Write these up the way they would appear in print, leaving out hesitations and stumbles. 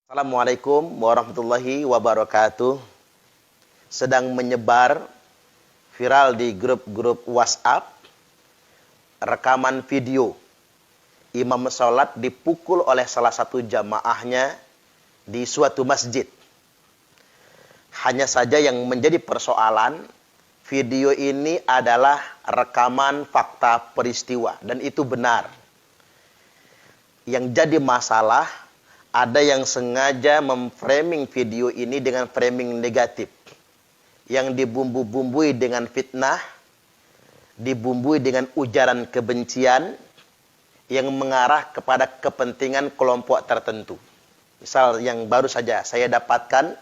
Assalamualaikum warahmatullahi wabarakatuh. Sedang menyebar viral di grup-grup WhatsApp rekaman video imam sholat dipukul oleh salah satu jamaahnya di suatu masjid. Hanya saja yang menjadi persoalan, video ini adalah rekaman fakta peristiwa dan itu benar. Yang jadi masalah, ada yang sengaja memframing video ini dengan framing negatif. Yang dibumbu-bumbui dengan fitnah, dibumbui dengan ujaran kebencian, yang mengarah kepada kepentingan kelompok tertentu. Misal yang baru saja saya dapatkan,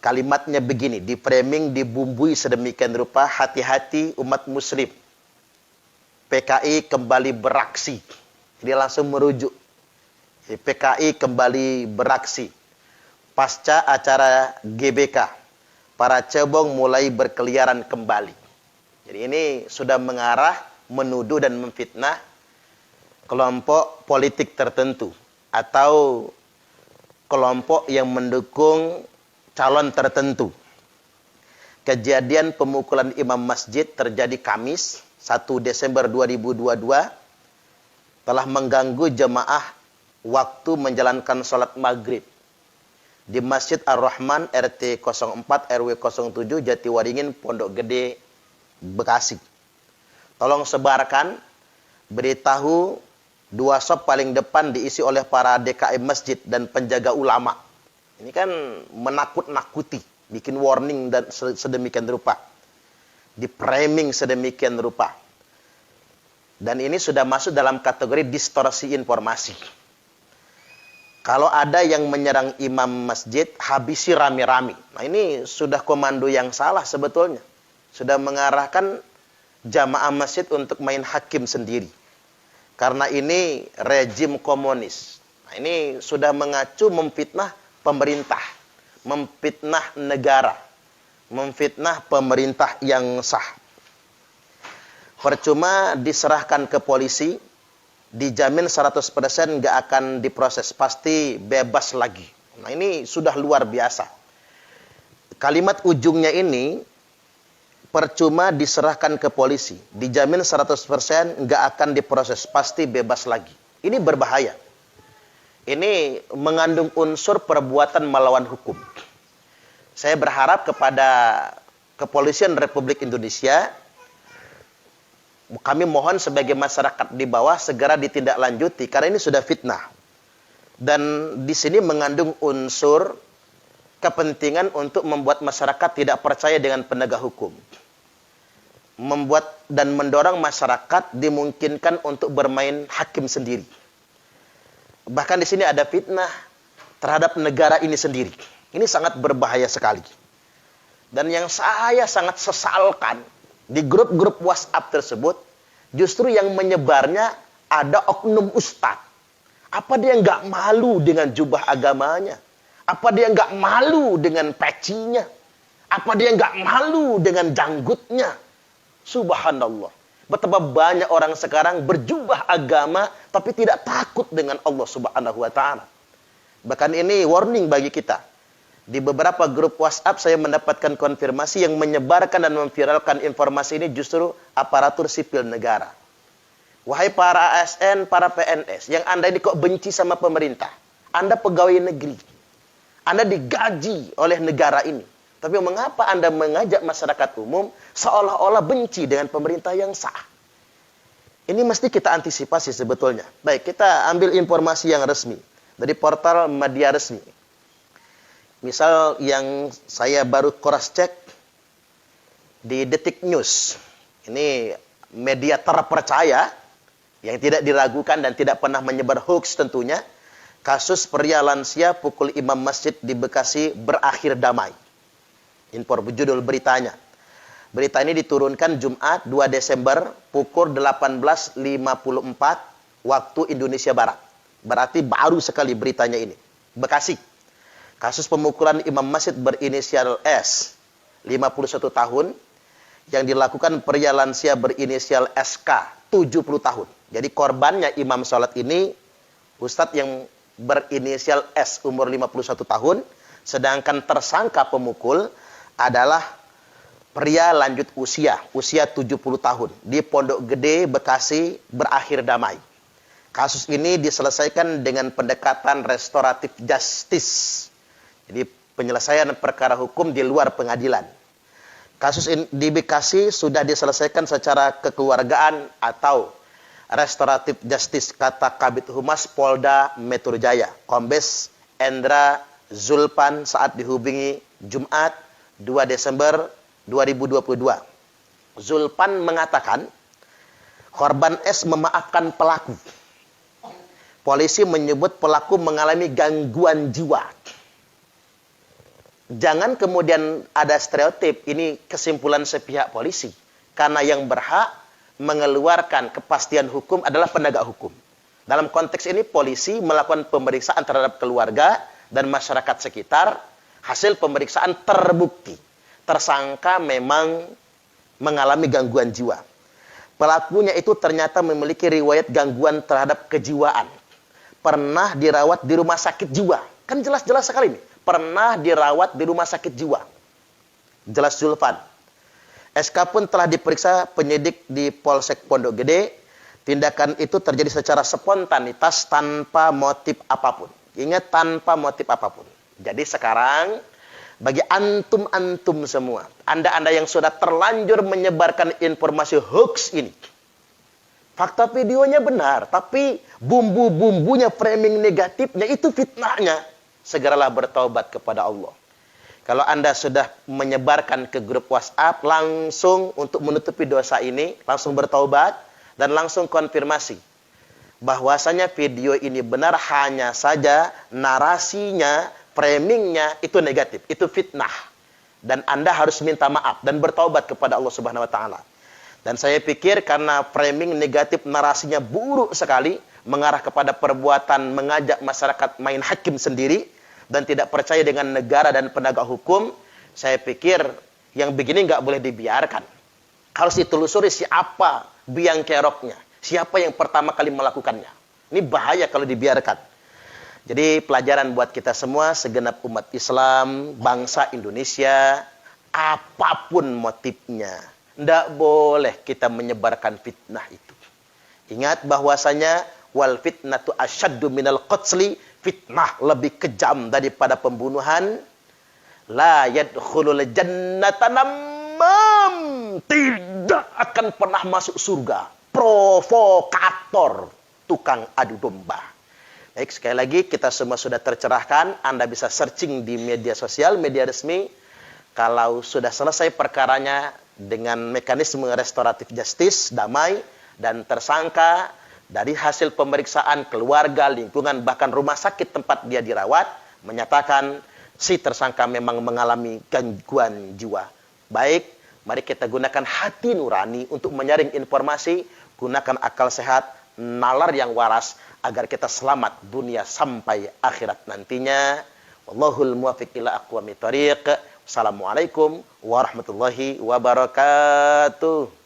kalimatnya begini, di framing dibumbui sedemikian rupa, hati-hati umat muslim. PKI kembali beraksi. Dia langsung merujuk. PKI kembali beraksi. Pasca acara GBK, para cebong mulai berkeliaran kembali. Jadi ini sudah mengarah, menuduh dan memfitnah kelompok politik tertentu atau kelompok yang mendukung calon tertentu. Kejadian pemukulan imam masjid terjadi Kamis 1 Desember 2022 telah mengganggu jemaah waktu menjalankan sholat maghrib di Masjid Ar-Rahman RT 04 RW 07 Jatiwaringin Pondok Gede Bekasi. Tolong sebarkan, beritahu, dua sop paling depan diisi oleh para DKM masjid dan penjaga ulama. Ini kan menakut-nakuti, bikin warning dan sedemikian rupa, di framing sedemikian rupa. Dan ini sudah masuk dalam kategori distorsi informasi. Kalau ada yang menyerang imam masjid, habisi rame-rame. Nah ini sudah komando yang salah sebetulnya. Sudah mengarahkan jamaah masjid untuk main hakim sendiri. Karena ini rejim komunis. Nah ini sudah mengacu memfitnah pemerintah. Memfitnah negara. Memfitnah pemerintah yang sah. Percuma diserahkan ke polisi, dijamin 100% nggak akan diproses, pasti bebas lagi. Nah ini sudah luar biasa. Kalimat ujungnya ini, percuma diserahkan ke polisi, dijamin 100% nggak akan diproses, pasti bebas lagi. Ini berbahaya. Ini mengandung unsur perbuatan melawan hukum. Saya berharap kepada Kepolisian Republik Indonesia, kami mohon sebagai masyarakat di bawah segera ditindaklanjuti karena ini sudah fitnah. Dan di sini mengandung unsur kepentingan untuk membuat masyarakat tidak percaya dengan penegak hukum. Membuat dan mendorong masyarakat dimungkinkan untuk bermain hakim sendiri. Bahkan di sini ada fitnah terhadap negara ini sendiri. Ini sangat berbahaya sekali. Dan yang saya sangat sesalkan, di grup-grup WhatsApp tersebut, justru yang menyebarnya ada oknum ustadz. Apa dia nggak malu dengan jubah agamanya? Apa dia nggak malu dengan pecinya? Apa dia nggak malu dengan janggutnya? Subhanallah. Betapa banyak orang sekarang berjubah agama, tapi tidak takut dengan Allah Subhanahu wa Ta'ala. Bahkan ini warning bagi kita. Di beberapa grup WhatsApp saya mendapatkan konfirmasi yang menyebarkan dan memviralkan informasi ini justru aparatur sipil negara. Wahai para ASN, para PNS, yang Anda ini kok benci sama pemerintah? Anda pegawai negeri. Anda digaji oleh negara ini. Tapi mengapa Anda mengajak masyarakat umum seolah-olah benci dengan pemerintah yang sah? Ini mesti kita antisipasi sebetulnya. Baik, kita ambil informasi yang resmi dari portal media resmi. Misal yang saya baru cross check di Detik News. Ini media terpercaya yang tidak diragukan dan tidak pernah menyebar hoax tentunya. Kasus pria lansia pukul imam masjid di Bekasi berakhir damai. Judul beritanya. Berita ini diturunkan Jumat 2 Desember pukul 18.54 waktu Indonesia Barat. Berarti baru sekali beritanya ini. Bekasi. Kasus pemukulan imam masjid berinisial S, 51 tahun, yang dilakukan pria lansia berinisial SK, 70 tahun. Jadi korbannya imam sholat ini, ustadz yang berinisial S umur 51 tahun, sedangkan tersangka pemukul adalah pria lanjut usia 70 tahun di Pondok Gede, Bekasi, berakhir damai. Kasus ini diselesaikan dengan pendekatan restoratif justice. Jadi penyelesaian perkara hukum di luar pengadilan. Kasus ini di Bekasi sudah diselesaikan secara kekeluargaan atau restoratif justice, kata Kabid Humas Polda Metro Jaya, Kombes Endra Zulpan saat dihubungi Jumat 2 Desember 2022. Zulpan mengatakan korban S memaafkan pelaku. Polisi menyebut pelaku mengalami gangguan jiwa. Jangan kemudian ada stereotip, ini kesimpulan sepihak polisi. Karena yang berhak mengeluarkan kepastian hukum adalah penegak hukum. Dalam konteks ini polisi melakukan pemeriksaan terhadap keluarga dan masyarakat sekitar. Hasil pemeriksaan terbukti tersangka memang mengalami gangguan jiwa. Pelakunya itu ternyata memiliki riwayat gangguan terhadap kejiwaan. Pernah dirawat di rumah sakit jiwa. Kan jelas-jelas sekali nih. Pernah dirawat di rumah sakit jiwa. Jelas Zulfan. SK pun telah diperiksa penyidik di Polsek Pondok Gede. Tindakan itu terjadi secara spontanitas tanpa motif apapun. Ingat, tanpa motif apapun. Jadi sekarang bagi antum-antum semua, Anda-anda yang sudah terlanjur menyebarkan informasi hoax ini. Fakta videonya benar, tapi bumbu-bumbunya, framing negatifnya, itu fitnahnya. Segeralah bertaubat kepada Allah. Kalau Anda sudah menyebarkan ke grup WhatsApp, langsung untuk menutupi dosa ini, langsung bertaubat, dan langsung konfirmasi bahwasanya video ini benar, hanya saja narasinya, framingnya itu negatif, itu fitnah. Dan Anda harus minta maaf dan bertaubat kepada Allah Subhanahu wa taala. Dan saya pikir karena framing negatif, narasinya buruk sekali, mengarah kepada perbuatan mengajak masyarakat main hakim sendiri dan tidak percaya dengan negara dan penegak hukum, saya pikir yang begini nggak boleh dibiarkan. Harus ditelusuri siapa biang keroknya, siapa yang pertama kali melakukannya. Ini bahaya kalau dibiarkan. Jadi pelajaran buat kita semua, segenap umat Islam, bangsa Indonesia, apapun motifnya, tidak boleh kita menyebarkan fitnah itu. Ingat bahwasanya wal fitnatu asyaddu minal qatsli, fitnah lebih kejam daripada pembunuhan. La yadkhulul jannata namam, tidak akan pernah masuk surga provokator, tukang adu domba. Baik, sekali lagi kita semua sudah tercerahkan. Anda bisa searching di media sosial, media resmi. Kalau sudah selesai perkaranya dengan mekanisme restoratif justice, damai, dan tersangka dari hasil pemeriksaan keluarga, lingkungan, bahkan rumah sakit tempat dia dirawat, menyatakan si tersangka memang mengalami gangguan jiwa. Baik, mari kita gunakan hati nurani untuk menyaring informasi, gunakan akal sehat, nalar yang waras, agar kita selamat dunia sampai akhirat nantinya. Wallahul muwaffiq ila aqwamit thoriq. Assalamualaikum warahmatullahi wabarakatuh.